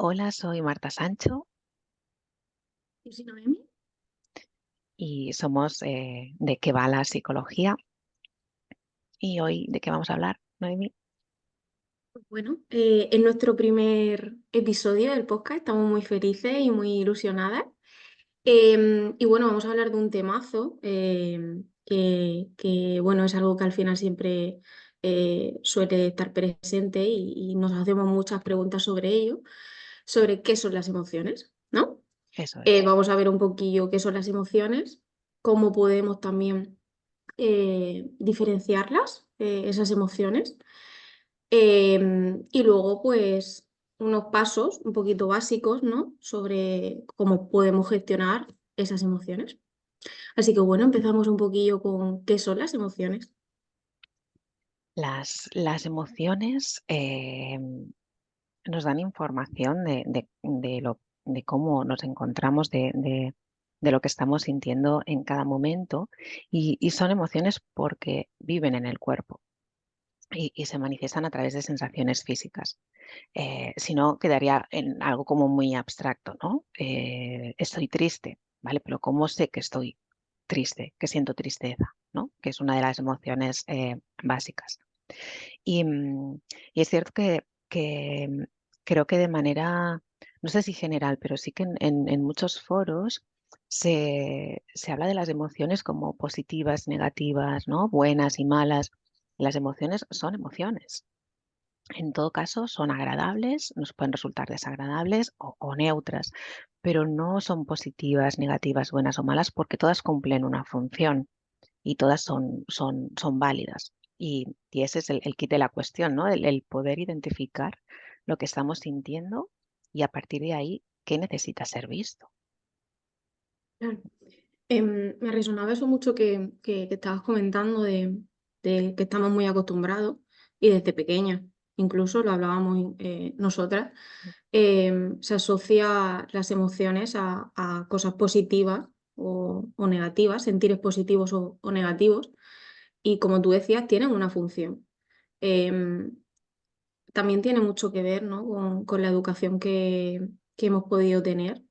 Hola, soy Marta Sancho Yo soy Noemi. y somos de ¿Qué va la psicología? Y hoy, ¿de qué vamos a hablar, Noemi? Pues bueno, en nuestro primer episodio del podcast estamos muy felices y muy ilusionadas. Y bueno, vamos a hablar de un temazo que, bueno, es algo que al final siempre suele estar presente y nos hacemos muchas preguntas sobre ello, sobre qué son las emociones, ¿no? Eso es. Vamos a ver un poquillo qué son las emociones, cómo podemos también diferenciarlas, esas emociones. Y luego, pues, unos pasos un poquito básicos, ¿no? Sobre cómo podemos gestionar esas emociones. Así que bueno, empezamos un poquillo con qué son las emociones. Las emociones nos dan información de cómo nos encontramos, de lo que estamos sintiendo en cada momento y son emociones porque viven en el cuerpo y se manifiestan a través de sensaciones físicas. Si no, quedaría en algo como muy abstracto, ¿no? Estoy triste, ¿vale? Pero ¿cómo sé que estoy triste, que siento tristeza, ¿no? Que es una de las emociones básicas. Y, y es cierto que creo que de manera, no sé si general, pero sí que en muchos foros se habla de las emociones como positivas, negativas, ¿no? Buenas y malas. Las emociones son emociones. En todo caso, son agradables, nos pueden resultar desagradables o neutras, pero no son positivas, negativas, buenas o malas, porque todas cumplen una función y todas son válidas. Y ese es el kit de la cuestión, ¿no? El poder identificar lo que estamos sintiendo y a partir de ahí, ¿qué necesita ser visto? Claro. Me resonaba eso mucho que estabas comentando de que estamos muy acostumbrados y desde pequeña, incluso lo hablábamos nosotras, se asocia las emociones a cosas positivas o negativas, sentires positivos o negativos, y como tú decías, tienen una función. Em, También tiene mucho que ver, ¿no? con la educación que hemos podido tener,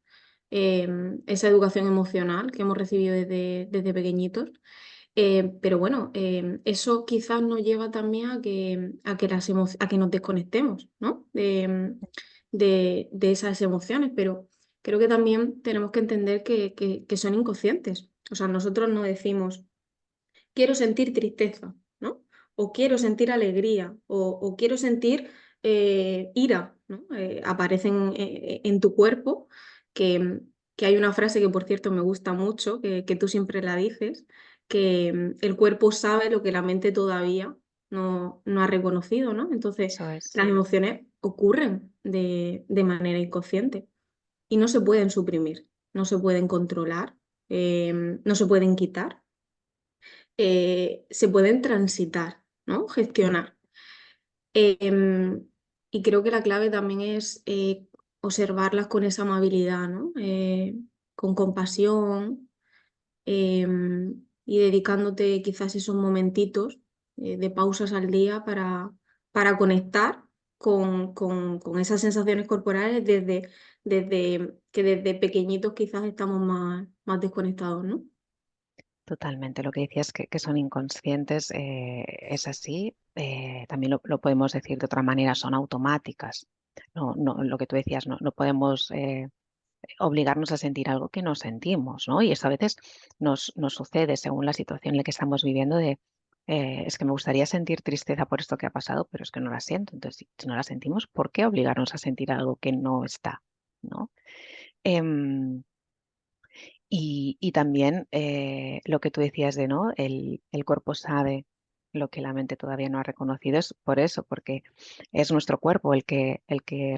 esa educación emocional que hemos recibido desde pequeñitos. Pero bueno, eso quizás nos lleva también a que nos desconectemos, ¿no? De esas emociones, pero creo que también tenemos que entender que son inconscientes. O sea, nosotros no decimos, quiero sentir tristeza, ¿no? O quiero sentir alegría, o quiero sentir ira, ¿no? Aparecen en tu cuerpo, que, que hay una frase que por cierto me gusta mucho, que tú siempre la dices, que el cuerpo sabe lo que la mente todavía no ha reconocido, ¿no? Entonces, Eso es. las emociones ocurren de manera inconsciente y no se pueden suprimir, no se pueden controlar, no se pueden quitar, se pueden transitar, ¿no? Mm. Gestionar. Em, y creo que la clave también es observarlas con esa amabilidad, ¿no? Con compasión, y dedicándote quizás esos momentitos de pausas al día para conectar con esas sensaciones corporales desde que desde pequeñitos quizás estamos más desconectados, ¿no? Totalmente, lo que decías que son inconscientes es así. También lo podemos decir de otra manera, son automáticas. No, no, lo que tú decías, no podemos obligarnos a sentir algo que no sentimos, ¿no? Y eso a veces nos sucede según la situación en la que estamos viviendo es que me gustaría sentir tristeza por esto que ha pasado, pero es que no la siento. Entonces, si no la sentimos, ¿por qué obligarnos a sentir algo que no está, ¿no? Em, y también lo que tú decías de, ¿no? El cuerpo sabe lo que la mente todavía no ha reconocido. Es por eso, porque es nuestro cuerpo el que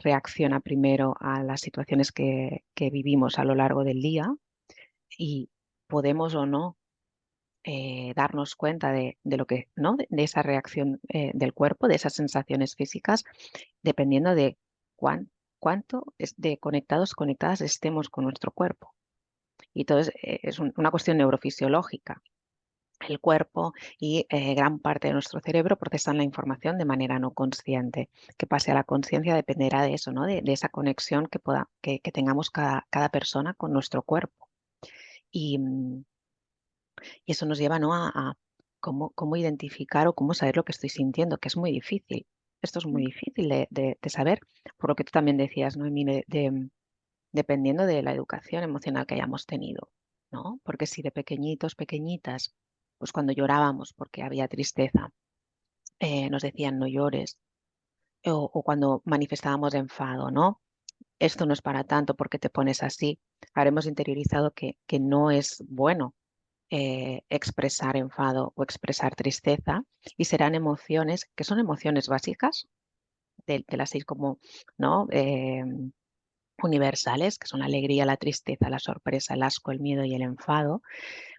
reacciona primero a las situaciones que vivimos a lo largo del día y podemos o no darnos cuenta de lo que, ¿no? De esa reacción del cuerpo, de esas sensaciones físicas, dependiendo de cuánto de conectadas estemos con nuestro cuerpo. Y entonces es una cuestión neurofisiológica. el cuerpo y gran parte de nuestro cerebro procesan la información de manera no consciente. Que pase a la conciencia dependerá de eso, ¿no? De esa conexión que tengamos cada persona con nuestro cuerpo. Y, y eso nos lleva, ¿no? a cómo identificar o cómo saber lo que estoy sintiendo, que es muy difícil. Esto es muy difícil de saber, por lo que tú también decías, Noemí, dependiendo de la educación emocional que hayamos tenido, ¿no? Porque si de pequeñitos, pequeñitas, pues cuando llorábamos porque había tristeza, nos decían no llores, o cuando manifestábamos enfado, ¿no? Esto no es para tanto porque te pones así. Habremos interiorizado que no es bueno expresar enfado o expresar tristeza y serán emociones que son emociones básicas de las 6 como, ¿no? Universales, que son la alegría, la tristeza, la sorpresa, el asco, el miedo y el enfado.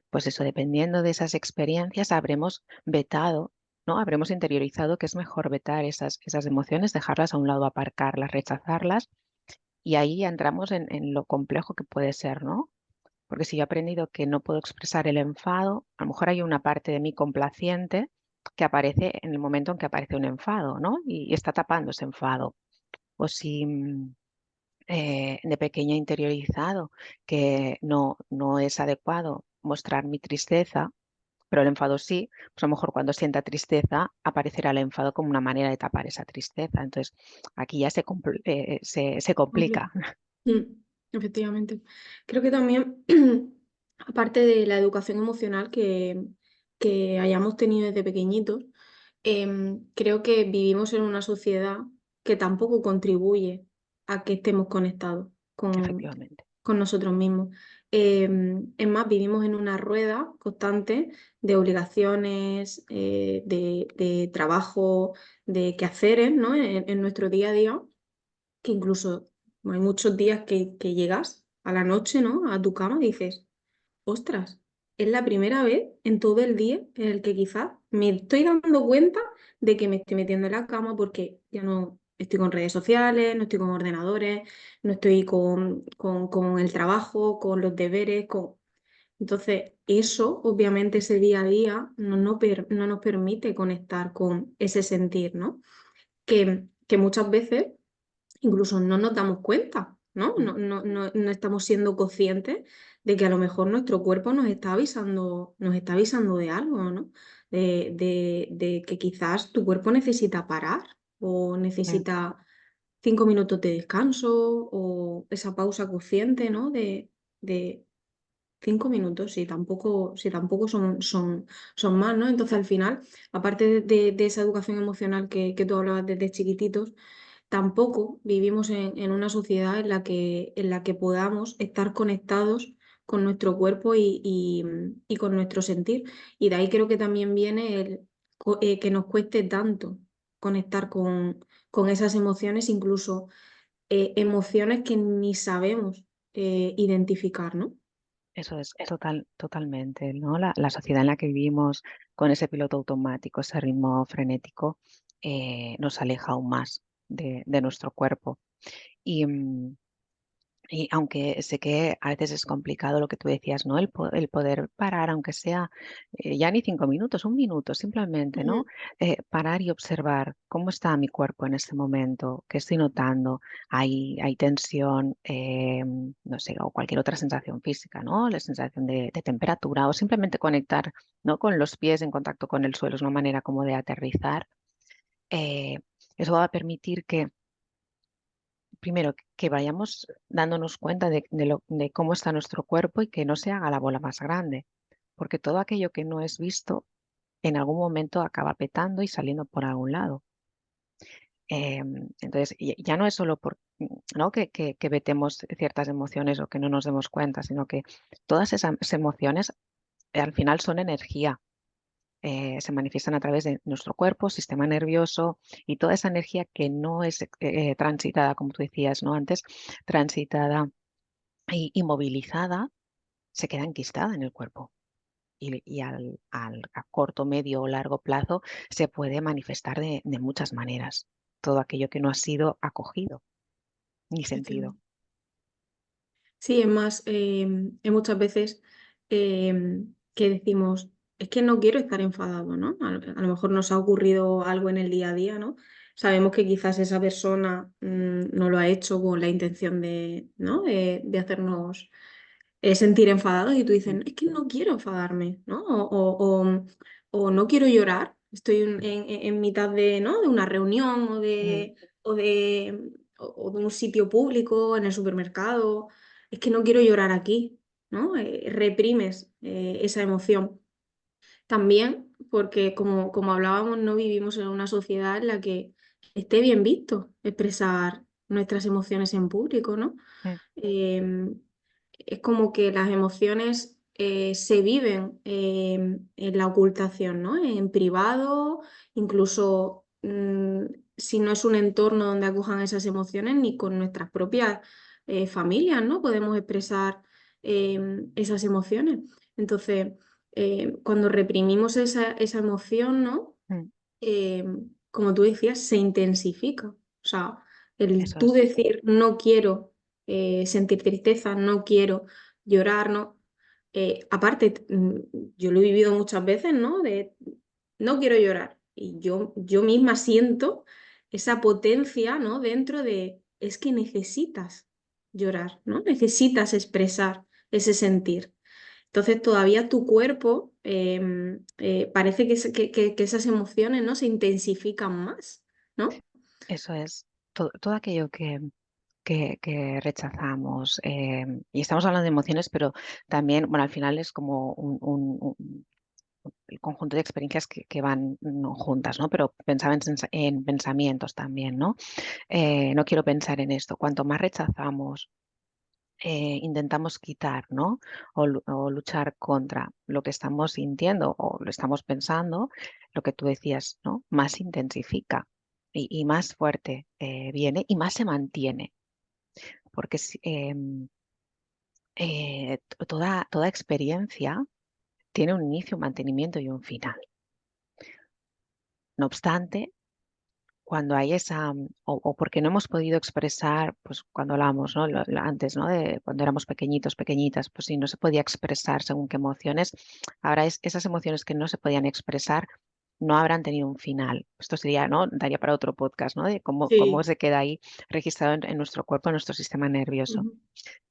Pues eso, dependiendo de esas experiencias, habremos vetado, ¿no? Habremos interiorizado que es mejor vetar esas emociones, dejarlas a un lado, aparcarlas, rechazarlas, y ahí ya entramos en lo complejo que puede ser, ¿no? Porque si yo he aprendido que no puedo expresar el enfado, a lo mejor hay una parte de mí complaciente que aparece en el momento en que aparece un enfado, ¿no? Y está tapando ese enfado. O si de pequeña interiorizado que no es adecuado mostrar mi tristeza, pero el enfado sí, pues a lo mejor cuando sienta tristeza aparecerá el enfado como una manera de tapar esa tristeza. Entonces aquí ya se complica. Mm, efectivamente. Creo que también, aparte de la educación emocional que hayamos tenido desde pequeñitos, creo que vivimos en una sociedad que tampoco contribuye a que estemos conectados Efectivamente. con nosotros mismos. Es más, vivimos en una rueda constante de obligaciones, de trabajo, de quehaceres, ¿no? En nuestro día a día que incluso hay muchos días que llegas a la noche, ¿no? A tu cama y dices, ostras, es la primera vez en todo el día en el que quizás me estoy dando cuenta de que me estoy metiendo en la cama porque ya no estoy con redes sociales, no estoy con ordenadores, no estoy con el trabajo, con los deberes, con... Entonces, eso, obviamente, ese día a día no nos permite conectar con ese sentir, ¿no? Que muchas veces incluso no nos damos cuenta, ¿no? Mm. No estamos siendo conscientes de que a lo mejor nuestro cuerpo nos está avisando de algo, ¿no? De que quizás tu cuerpo necesita parar o Mm. necesita 5 minutos de descanso o esa pausa consciente, ¿no? De 5 minutos, si tampoco son más, ¿no? Entonces, al final, aparte de esa educación emocional que tú hablabas desde chiquititos, tampoco vivimos en una sociedad en la que podamos estar conectados con nuestro cuerpo y con nuestro sentir. Y de ahí creo que también viene que nos cueste tanto conectar con esas emociones, incluso emociones que ni sabemos identificar, ¿no? Eso es totalmente, ¿no? La sociedad en la que vivimos con ese piloto automático, ese ritmo frenético, nos aleja aún más de nuestro cuerpo. Y, y aunque sé que a veces es complicado lo que tú decías, ¿no? El poder parar, aunque sea ya ni 5 minutos, un minuto simplemente, ¿no? Ujú. Parar y observar cómo está mi cuerpo en este momento, qué estoy notando, hay tensión, no sé, o cualquier otra sensación física, ¿no? La sensación de temperatura o simplemente conectar, ¿no? Con los pies en contacto con el suelo, es una manera como de aterrizar. Eh, Eso va a permitir que primero, que vayamos dándonos cuenta de cómo está nuestro cuerpo y que no se haga la bola más grande, porque todo aquello que no es visto en algún momento acaba petando y saliendo por algún lado. Entonces, ya no es solo ¿no? que vetemos ciertas emociones o que no nos demos cuenta, sino que todas esas emociones al final son energía. Se manifiestan a través de nuestro cuerpo, sistema nervioso y toda esa energía que no es transitada, como tú decías, ¿no? Antes, transitada y movilizada, se queda enquistada en el cuerpo. Y a corto, medio o largo plazo se puede manifestar de muchas maneras. Todo aquello que no ha sido acogido ni sentido. Efectivamente. Sí, es más, hay muchas veces que decimos, es que no quiero estar enfadado, ¿no? A lo mejor nos ha ocurrido algo en el día a día, ¿no? Sabemos que quizás esa persona no lo ha hecho con la intención de, ¿no? De hacernos sentir enfadados y tú dices, Mm, es que no quiero enfadarme, ¿no? O no quiero llorar, estoy en mitad de, ¿no? De una reunión mm, o de, o de un sitio público, en el supermercado, es que no quiero llorar aquí, ¿no? Reprimes esa emoción. También porque, como hablábamos, no vivimos en una sociedad en la que esté bien visto expresar nuestras emociones en público, ¿no? mm. Em, es como que las emociones se viven en la ocultación, ¿no? En privado, incluso si no es un entorno donde acojan esas emociones, ni con nuestras propias familias, ¿no? Podemos expresar esas emociones. Entonces, cuando reprimimos esa emoción, ¿no? Mm. eh, Como tú decías, se intensifica. O sea, el Eso tú es. decir no quiero sentir tristeza, no quiero llorar, ¿no? Aparte, yo lo he vivido muchas veces, ¿no? De no quiero llorar. Y yo misma siento esa potencia, ¿no? Dentro de, es que necesitas llorar, ¿no? Necesitas expresar ese sentir. Entonces todavía tu cuerpo parece que esas emociones, ¿no? Se intensifican más, ¿no? Eso es. Todo aquello que rechazamos. Y estamos hablando de emociones, pero también, bueno, al final es como el conjunto de experiencias que van no, juntas, ¿no? Pero pensaba en pensamientos también, ¿no? No quiero pensar en esto. Cuanto más rechazamos, intentamos quitar, ¿no? O luchar contra lo que estamos sintiendo o lo estamos pensando, lo que tú decías, ¿no? Más intensifica y más fuerte viene y más se mantiene. Porque toda experiencia tiene un inicio, un mantenimiento y un final. No obstante, cuando hay esa, o porque no hemos podido expresar, pues cuando hablamos, ¿no? Antes, ¿no? De cuando éramos pequeñitos, pequeñitas, pues si no se podía expresar según qué emociones, ahora esas emociones que no se podían expresar no habrán tenido un final. Esto sería, ¿no? Daría para otro podcast, ¿no? De cómo Sí. se queda ahí registrado en nuestro cuerpo, en nuestro sistema nervioso. Ujú.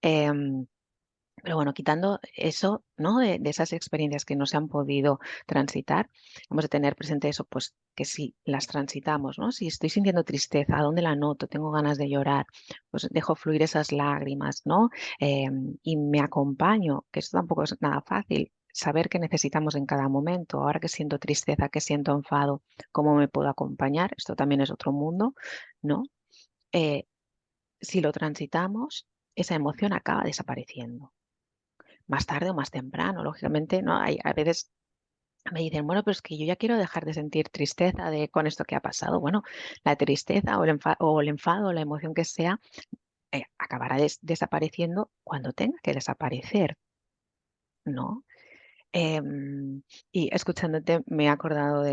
Em, Pero bueno, quitando eso, ¿no? De esas experiencias que no se han podido transitar, hemos de tener presente eso, pues que si las transitamos, ¿no? Si estoy sintiendo tristeza, ¿a dónde la noto? Tengo ganas de llorar, pues dejo fluir esas lágrimas, ¿no? Y me acompaño, que esto tampoco es nada fácil. Saber qué necesitamos en cada momento. Ahora que siento tristeza, que siento enfado, ¿cómo me puedo acompañar? Esto también es otro mundo, ¿no? Eh, si lo transitamos, esa emoción acaba desapareciendo más tarde o más temprano, lógicamente, ¿no? Hay, a veces me dicen, bueno, pero es que yo ya quiero dejar de sentir tristeza con esto que ha pasado. Bueno, la tristeza o el enfado, la emoción que sea, acabará desapareciendo cuando tenga que desaparecer, ¿no? Y escuchándote me he acordado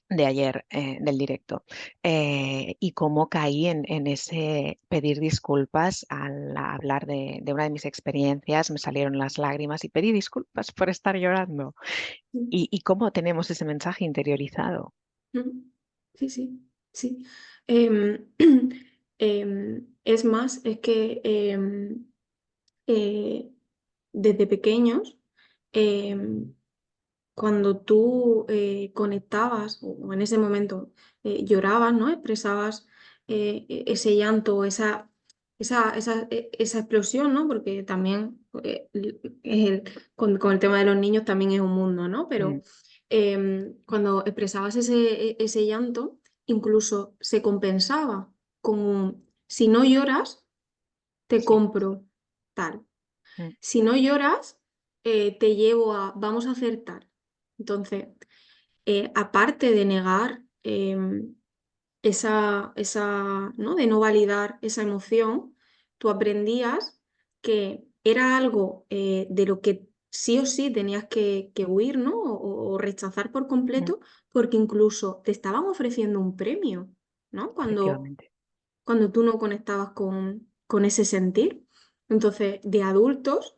de ayer, del directo, y cómo caí en ese pedir disculpas al hablar de una de mis experiencias, me salieron las lágrimas y pedí disculpas por estar llorando. Y cómo tenemos ese mensaje interiorizado. Ujú. Sí, sí, sí. Em, es más, es que eh, desde pequeños, em, cuando tú conectabas o en ese momento llorabas, ¿no? Expresabas ese llanto, esa explosión, ¿no? Porque también con el tema de los niños también es un mundo, ¿no? Mm, Pero cuando expresabas ese llanto, incluso se compensaba con, si no lloras, te sí. compro tal. Mm, Si no lloras, te llevo a, vamos a hacer tal. Entonces, aparte de negar ¿no? De no validar esa emoción, tú aprendías que era algo de lo que sí o sí tenías que huir, ¿no? O rechazar por mm, completo, porque incluso te estaban ofreciendo un premio, ¿no? efectivamente. Cuando tú no conectabas con ese sentir. Entonces, de adultos,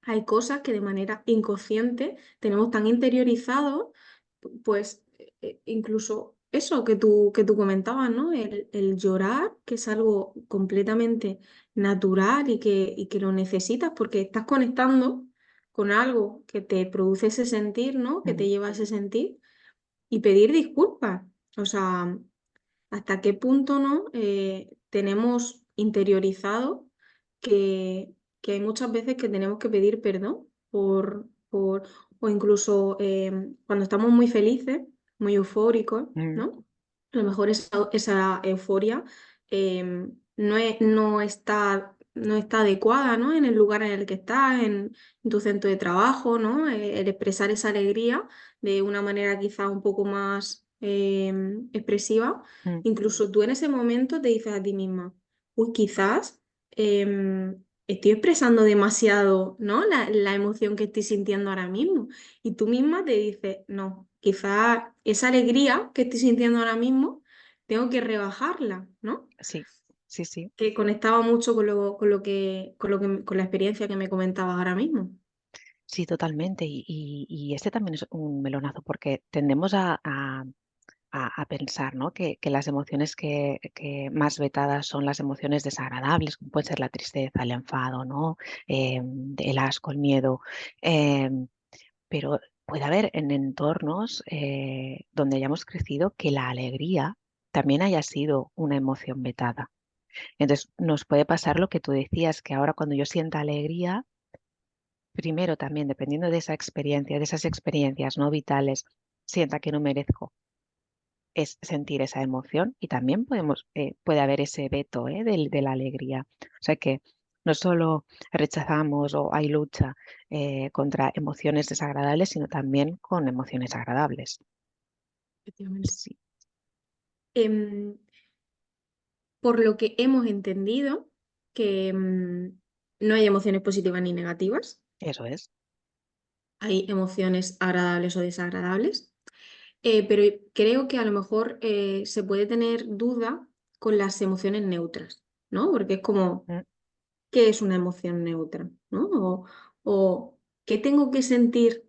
hay cosas que de manera inconsciente tenemos tan interiorizado, pues incluso eso que tú comentabas, ¿no? El llorar, que es algo completamente natural y que lo necesitas porque estás conectando con algo que te produce ese sentir, ¿no? Que Mm, te lleva a ese sentir y pedir disculpas. O sea, hasta qué punto, ¿no? Tenemos interiorizado que, que hay muchas veces que tenemos que pedir perdón o incluso cuando estamos muy felices, muy eufóricos, mm, ¿no? A lo mejor esa euforia no está adecuada, ¿no? En el lugar en el que estás, en tu centro de trabajo, ¿no? El expresar esa alegría de una manera quizá un poco más expresiva. mm. Incluso tú en ese momento te dices a ti misma, uy, quizás estoy expresando demasiado, ¿no? La emoción que estoy sintiendo ahora mismo. Y tú misma te dices, no, quizás esa alegría que estoy sintiendo ahora mismo, tengo que rebajarla, ¿no? Sí, sí, sí. Que conectaba mucho con la experiencia que me comentabas ahora mismo. Sí, totalmente. Y este también es un melonazo porque tendemos a pensar, ¿no? Que las emociones que más vetadas son las emociones desagradables, como puede ser la tristeza, el enfado, ¿no? El asco, el miedo. Pero puede haber en entornos donde hayamos crecido que la alegría también haya sido una emoción vetada. Entonces, nos puede pasar lo que tú decías, que ahora cuando yo sienta alegría, primero también, dependiendo de esa experiencia, de esas experiencias no vitales, sienta que no merezco es sentir esa emoción y también puede haber ese veto de la alegría. O sea que no solo rechazamos o hay lucha contra emociones desagradables, sino también con emociones agradables. Efectivamente. Sí, Em, por lo que hemos entendido, que no hay emociones positivas ni negativas, eso es. hay emociones agradables o desagradables. Pero creo que a lo mejor se puede tener duda con las emociones neutras, ¿no? Porque es como, Mm, ¿qué es una emoción neutra? ¿No? O ¿qué tengo que sentir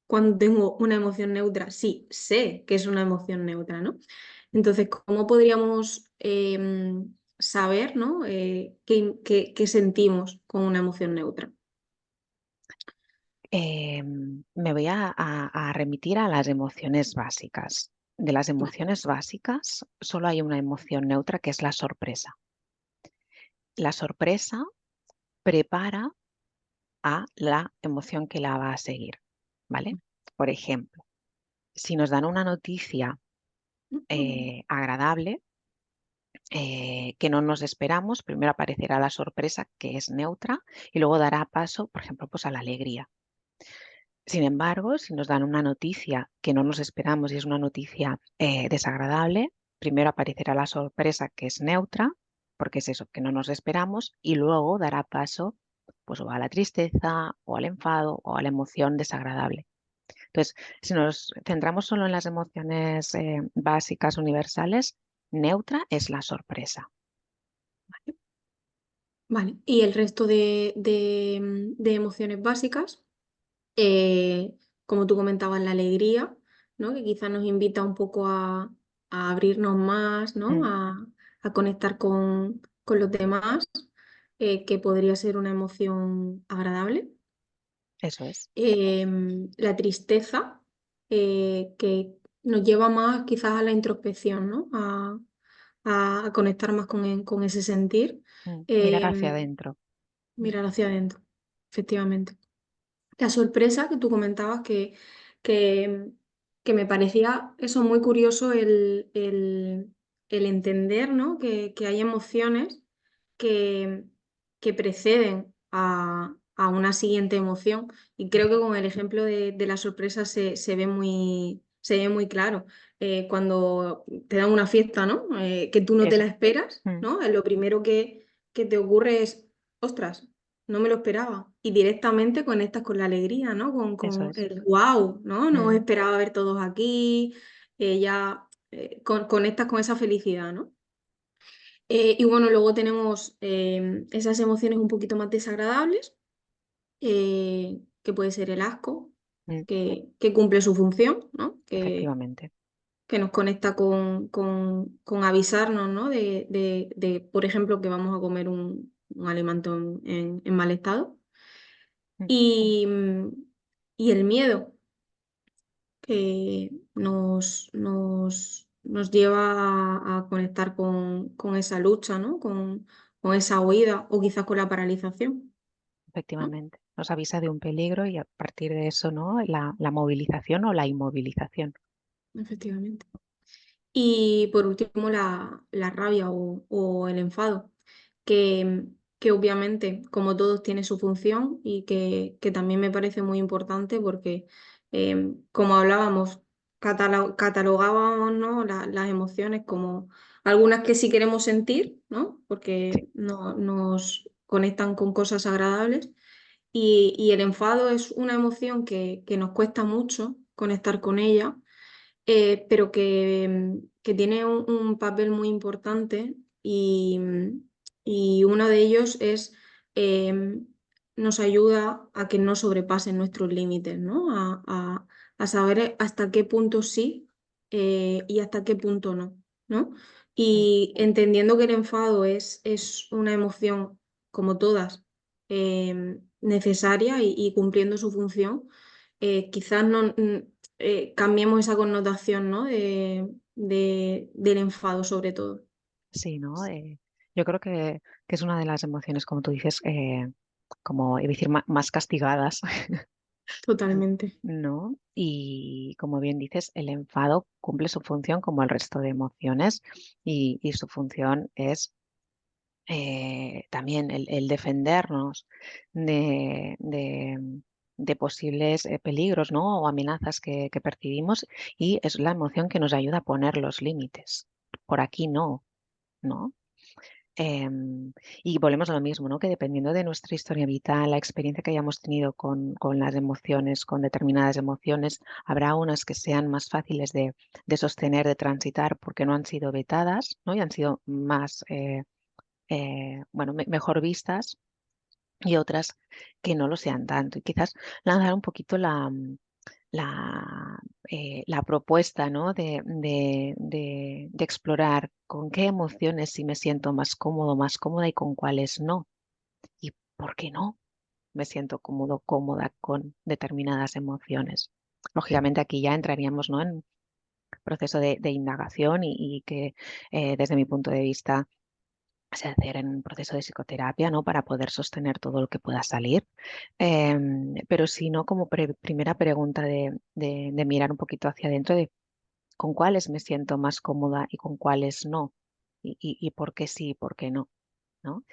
cuando tengo una emoción neutra? Sí, sé que es una emoción neutra, ¿no? Entonces, ¿cómo podríamos saber, ¿no? ¿Qué sentimos con una emoción neutra? Me voy a remitir a las emociones básicas. De las Vale. emociones básicas, solo hay una emoción neutra que es la sorpresa. La sorpresa prepara a la emoción que la va a seguir, ¿vale? Por ejemplo, si nos dan una noticia agradable que no nos esperamos, primero aparecerá la sorpresa, que es neutra, y luego dará paso, por ejemplo, pues a la alegría. Sin embargo, si nos dan una noticia que no nos esperamos y es una noticia desagradable, primero aparecerá la sorpresa, que es neutra, porque es eso que no nos esperamos, y luego dará paso pues, o a la tristeza, o al enfado, o a la emoción desagradable. Entonces, si nos centramos solo en las emociones básicas universales, neutra es la sorpresa. Vale. Y el resto de emociones básicas. Como tú comentabas, la alegría, ¿no? Que quizás nos invita un poco a abrirnos más, ¿no? Mm, A conectar con los demás, que podría ser una emoción agradable. eso es, La tristeza, que nos lleva más quizás a la introspección, ¿no? A conectar más con ese sentir. mirar hacia Em, adentro. Mm, Mirar hacia adentro, efectivamente. La sorpresa que tú comentabas que, que me parecía eso muy curioso el entender, ¿no? Que hay emociones que, que preceden a una siguiente emoción. Y creo que con el ejemplo de la sorpresa se ve muy claro. Cuando te dan una fiesta, ¿no? Que tú no te eso. la esperas, Mm, ¿no? Lo primero que te ocurre es, ostras, no me lo esperaba. Y directamente conectas con la alegría, ¿no? Con, eso con es. el wow, ¿no? No Mm, esperaba ver todos aquí. Ya conectas con esa felicidad, ¿no? Y bueno, luego tenemos esas emociones un poquito más desagradables, que puede ser el asco, mm, que cumple su función, ¿no? efectivamente. Que nos conecta con avisarnos, ¿no? Por ejemplo, que vamos a comer un alimento en mal estado. Mm, Y, y el miedo, que nos lleva a conectar con esa lucha, ¿no? Con esa huida o quizás con la paralización, ¿no? efectivamente. Nos avisa de un peligro y a partir de eso, ¿no? La movilización o la inmovilización. Efectivamente. Y por último, la rabia o el enfado, que, que obviamente, como todos, tiene su función y que también me parece muy importante porque, como hablábamos, catalogábamos, ¿no? Las emociones como algunas que sí queremos sentir, ¿no? Sí, Porque nos conectan con cosas agradables. Y el enfado es una emoción que nos cuesta mucho conectar con ella, pero que tiene un papel muy importante y uno de ellos es, nos ayuda a que no sobrepasen nuestros límites, ¿no? A saber hasta qué punto sí, y hasta qué punto no, ¿no? mm, Y entendiendo que el enfado es una emoción, como todas, necesaria y cumpliendo su función, quizás no, cambiemos esa connotación, ¿no? Del enfado, sobre todo. sí, ¿no? Yo creo que es una de las emociones, como tú dices, como iba a decir, más castigadas, Totalmente. ¿no? Y como bien dices, el enfado cumple su función como el resto de emociones y su función es también el defendernos de posibles peligros, ¿no? O amenazas que percibimos y es la emoción que nos ayuda a poner los límites. Por aquí no, ¿no? Y volvemos a lo mismo, ¿no? Que dependiendo de nuestra historia vital, la experiencia que hayamos tenido con las emociones, con determinadas emociones, habrá unas que sean más fáciles de sostener, de transitar, porque no han sido vetadas, ¿no? Y han sido más, bueno, mejor vistas, y otras que no lo sean tanto. Y quizás lanzar un poquito la propuesta, ¿no? De explorar con qué emociones sí me siento más cómodo, más cómoda y con cuáles no. ¿Y por qué no me siento cómodo, cómoda con determinadas emociones? Lógicamente aquí ya entraríamos, ¿no? En proceso de indagación y que desde mi punto de vista se hacer en un proceso de psicoterapia, ¿no? Para poder sostener todo lo que pueda salir. Pero si no, como primera pregunta de mirar un poquito hacia adentro de con cuáles me siento más cómoda y con cuáles no. Y por qué sí y por qué no, ¿no?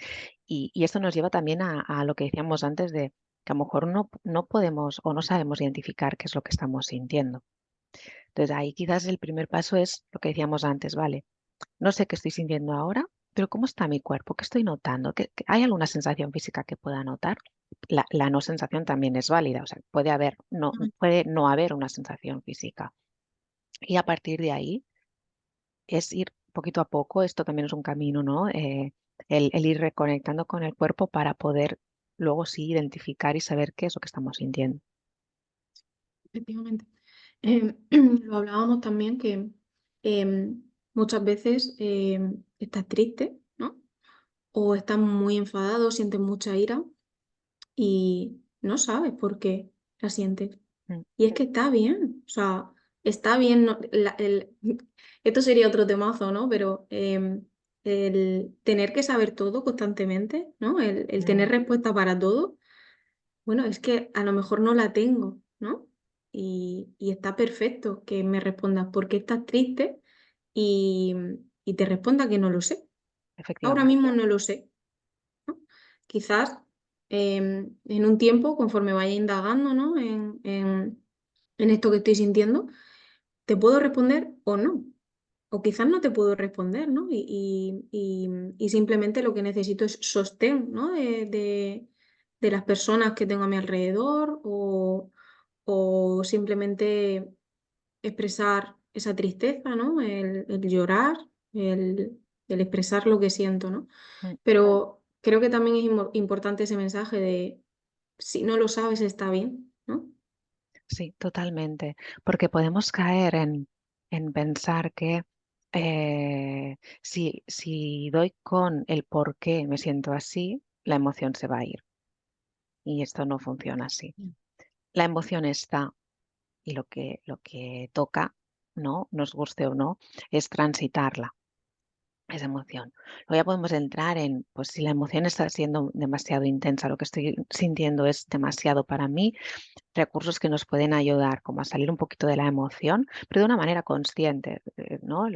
Y esto nos lleva también a lo que decíamos antes de que a lo mejor no podemos o no sabemos identificar qué es lo que estamos sintiendo. Entonces ahí quizás el primer paso es lo que decíamos antes, ¿vale? No sé qué estoy sintiendo ahora, pero ¿cómo está mi cuerpo? ¿Qué estoy notando? ¿Hay alguna sensación física que pueda notar? La no sensación también es válida, o sea, Mm. puede no haber una sensación física. Y a partir de ahí es ir poquito a poco, esto también es un camino, ¿no? El ir reconectando con el cuerpo para poder luego sí identificar y saber qué es lo que estamos sintiendo. Efectivamente. Lo hablábamos también que, muchas veces, estás triste, ¿no? O estás muy enfadado, sientes mucha ira y no sabes por qué la sientes. Mm, Y es que está bien, o sea, está bien. Esto sería otro temazo, ¿no? Pero, el tener que saber todo constantemente, ¿no? El tener mm, respuesta para todo, bueno, es que a lo mejor no la tengo, ¿no? Y está perfecto que me respondas por qué estás triste y, y te responda que no lo sé. Ahora efectivamente. mismo no lo sé, ¿no? Quizás, en un tiempo, conforme vaya indagando, ¿no? En esto que estoy sintiendo, te puedo responder o no. O quizás no te puedo responder, ¿no? Y simplemente lo que necesito es sostén, ¿no? De las personas que tengo a mi alrededor o simplemente expresar esa tristeza, ¿no? El llorar, el expresar lo que siento, ¿no? Mm, Pero creo que también es importante ese mensaje si no lo sabes está bien, ¿no? Sí, totalmente. Porque podemos caer en pensar que si doy con el por qué me siento así, la emoción se va a ir. Y esto no funciona así. Mm. La emoción está y lo que toca, ¿no? Nos guste o no, es transitarla, esa emoción. Luego ya podemos entrar en, pues si la emoción está siendo demasiado intensa, lo que estoy sintiendo es demasiado para mí, recursos que nos pueden ayudar como a salir un poquito de la emoción, pero de una manera consciente, ¿no?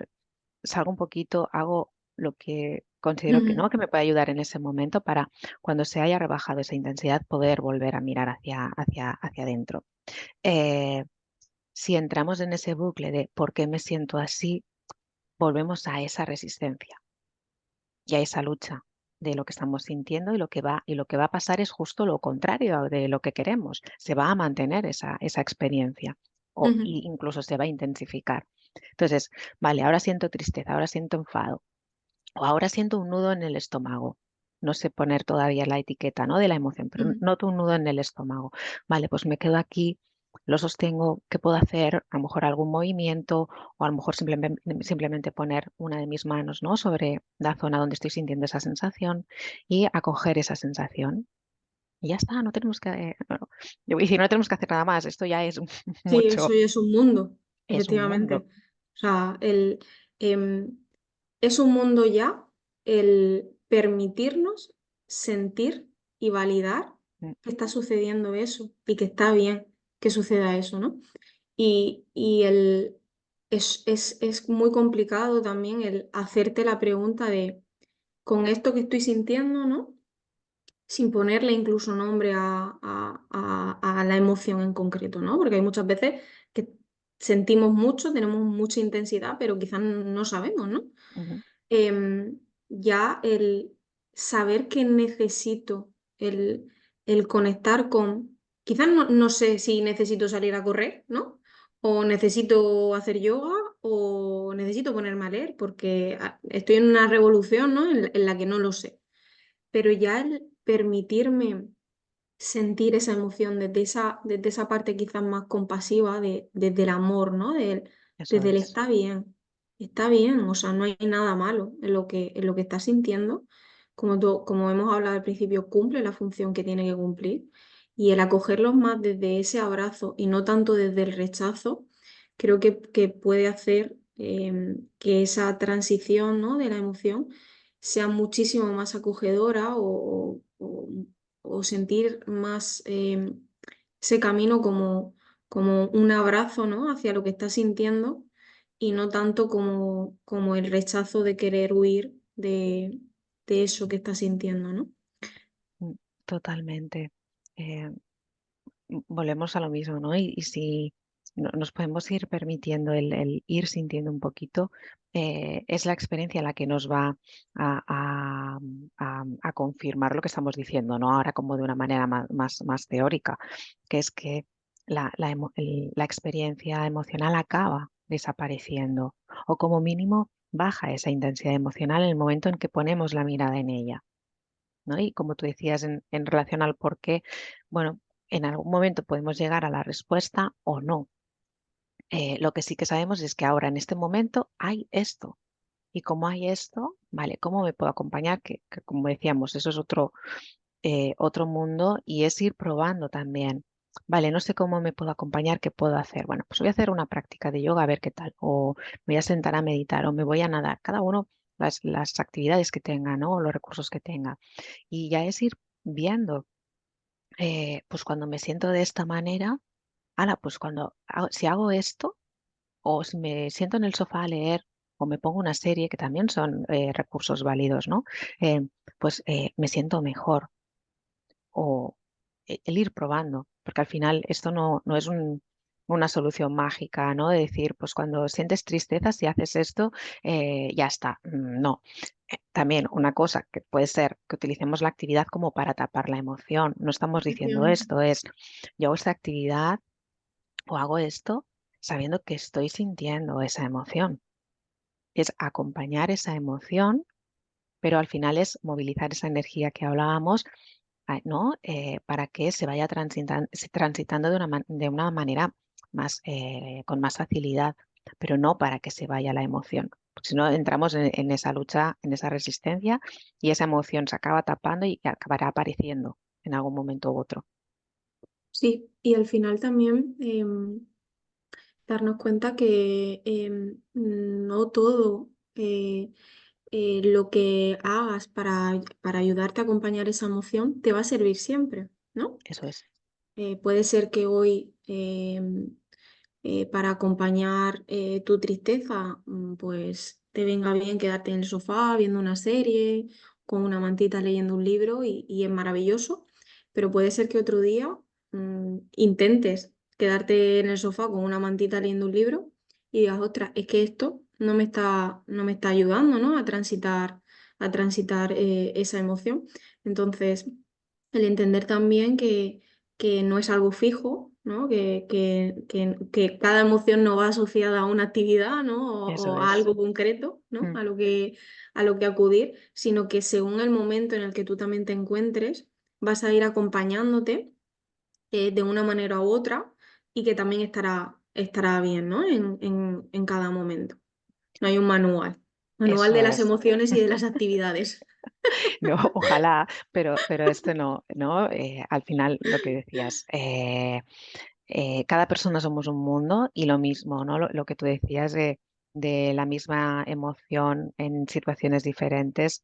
Salgo un poquito, hago lo que considero que Ujú, no, que me puede ayudar en ese momento para cuando se haya rebajado esa intensidad poder volver a mirar hacia adentro. Eh, si entramos en ese bucle de por qué me siento así, volvemos a esa resistencia y a esa lucha de lo que estamos sintiendo y lo que va a pasar es justo lo contrario de lo que queremos. Se va a mantener esa experiencia o ujú, incluso se va a intensificar. Entonces, vale, ahora siento tristeza, ahora siento enfado o ahora siento un nudo en el estómago. No sé poner todavía la etiqueta, ¿no? De la emoción, pero ujú, noto un nudo en el estómago. Vale, pues me quedo aquí, lo sostengo, ¿qué puedo hacer? A lo mejor algún movimiento o a lo mejor simplemente poner una de mis manos, ¿no? Sobre la zona donde estoy sintiendo esa sensación y acoger esa sensación. Y ya está, no tenemos que, bueno, yo voy a decir, no tenemos que hacer nada más, esto ya es sí, eso mucho, ya es un mundo, es un efectivamente. mundo. O sea, em, es un mundo ya el permitirnos sentir y validar Mm, que está sucediendo eso y que está bien que suceda eso, ¿no? Y es muy complicado también el hacerte la pregunta de, con esto que estoy sintiendo, ¿no? Sin ponerle incluso nombre a la emoción en concreto, ¿no? Porque hay muchas veces que sentimos mucho, tenemos mucha intensidad, pero quizás no sabemos, ¿no? ujú, Ya el saber que necesito, el conectar con, quizás no sé si necesito salir a correr, ¿no? O necesito hacer yoga o necesito ponerme a leer, porque estoy en una revolución, ¿no? En la que no lo sé. Pero ya el permitirme sentir esa emoción desde esa parte quizás más compasiva, desde el amor, ¿no? eso Desde el es. está bien, o sea, no hay nada malo en lo que estás sintiendo. Como hemos hablado al principio, cumple la función que tiene que cumplir. Y el acogerlos más desde ese abrazo y no tanto desde el rechazo, creo que puede hacer que esa transición, ¿no? de la emoción sea muchísimo más acogedora o sentir más ese camino como un abrazo, ¿no? hacia lo que estás sintiendo y no tanto como el rechazo de querer huir de eso que estás sintiendo, ¿no? Mm, totalmente. Eh, volvemos a lo mismo, ¿no? Y si nos podemos ir permitiendo el ir sintiendo un poquito, es la experiencia la que nos va a confirmar lo que estamos diciendo, ¿no? Ahora como de una manera más teórica, que es que la experiencia emocional acaba desapareciendo o como mínimo baja esa intensidad emocional en el momento en que ponemos la mirada en ella. ¿No? Y como tú decías en relación al por qué, bueno, en algún momento podemos llegar a la respuesta o no. Lo que sí que sabemos es que ahora en este momento hay esto. Y como hay esto, vale, ¿cómo me puedo acompañar? Que como decíamos, eso es otro mundo y es ir probando también. Vale, no sé cómo me puedo acompañar, qué puedo hacer. Bueno, pues voy a hacer una práctica de yoga a ver qué tal. O me voy a sentar a meditar o me voy a nadar. Cada uno las actividades que tenga, ¿no? O los recursos que tenga. Y ya es ir viendo, pues cuando me siento de esta manera, pues si hago esto, o si me siento en el sofá a leer, o me pongo una serie, que también son recursos válidos, ¿no? Pues me siento mejor, o el ir probando, porque al final esto no es una solución mágica, ¿no? De decir, pues cuando sientes tristeza, si haces esto, ya está. No. También una cosa que puede ser que utilicemos la actividad como para tapar la emoción. No estamos diciendo Efectivamente. esto, es yo hago esta actividad o hago esto sabiendo que estoy sintiendo esa emoción. Es acompañar esa emoción, pero al final es movilizar esa energía que hablábamos ¿no? Para que se vaya transitando de una manera más, con más facilidad, pero no para que se vaya la emoción. Porque si no, entramos en esa lucha, en esa resistencia y esa emoción se acaba tapando y acabará apareciendo en algún momento u otro. Sí, y al final también darnos cuenta que no todo lo que hagas para ayudarte a acompañar esa emoción te va a servir siempre, ¿no? Eso es, Puede ser que hoy para acompañar tu tristeza, pues te venga bien quedarte en el sofá viendo una serie, con una mantita leyendo un libro y es maravilloso, pero puede ser que otro día intentes quedarte en el sofá con una mantita leyendo un libro y digas, ostras, es que esto no me está ayudando, ¿no? a transitar esa emoción. Entonces, el entender también que no es algo fijo, ¿no? Que cada emoción no va asociada a una actividad, ¿no? eso O a es. algo concreto, ¿no? Mm, A lo que acudir, sino que según el momento en el que tú también te encuentres, vas a ir acompañándote de una manera u otra y que también estará bien, ¿no? En cada momento. No hay un manual Eso de las es. emociones y de las actividades. No, ojalá, pero esto no, ¿no? Al final lo que decías, cada persona somos un mundo y lo mismo, ¿no? Lo que tú decías de la misma emoción en situaciones diferentes,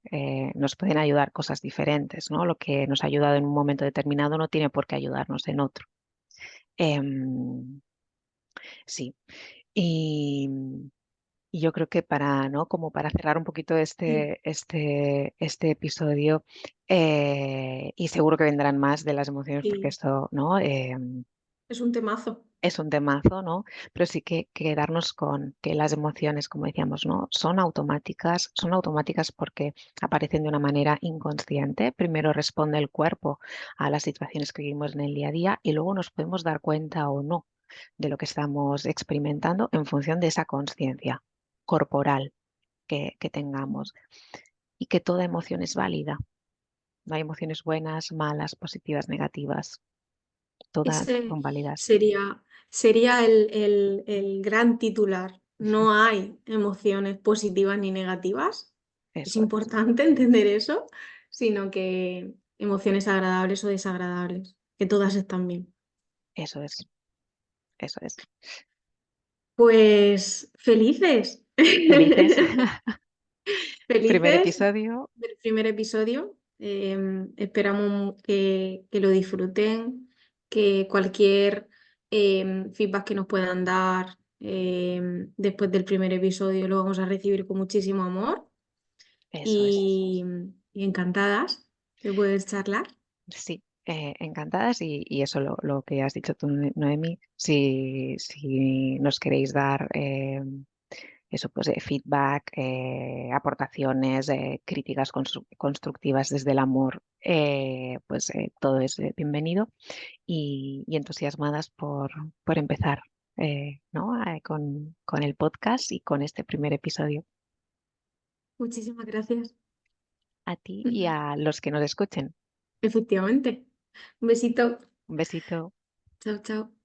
nos pueden ayudar cosas diferentes, ¿no? Lo que nos ha ayudado en un momento determinado no tiene por qué ayudarnos en otro. Em, sí, y, y yo creo que para, ¿no? Como para cerrar un poquito Sí, este episodio, y seguro que vendrán más de las emociones porque sí, esto, ¿no? es un temazo. Es un temazo, ¿no? Pero sí que quedarnos con que las emociones, como decíamos, ¿no? Son automáticas porque aparecen de una manera inconsciente. Primero responde el cuerpo a las situaciones que vivimos en el día a día y luego nos podemos dar cuenta o no de lo que estamos experimentando en función de esa conciencia corporal que tengamos y que toda emoción es válida. No hay emociones buenas, malas, positivas, negativas. Todas Ese son válidas. sería el gran titular. No hay emociones positivas ni negativas. Es Eso es, importante entender eso, sino que emociones agradables o desagradables, que todas están bien. eso es. Eso es. Pues felices. Felices. Primer Felices episodio. del primer episodio. Esperamos que lo disfruten, que cualquier feedback que nos puedan dar después del primer episodio lo vamos a recibir con muchísimo amor Eso es. y, y encantadas de poder charlar. Sí, encantadas y eso lo que has dicho tú, Noemi, si nos queréis dar eso, pues feedback, aportaciones, críticas constructivas desde el amor, pues todo es bienvenido y entusiasmadas por empezar, ¿no? Con el podcast y con este primer episodio. Muchísimas gracias. A ti y a los que nos escuchen. Efectivamente. Un besito. Un besito. Chao, chao.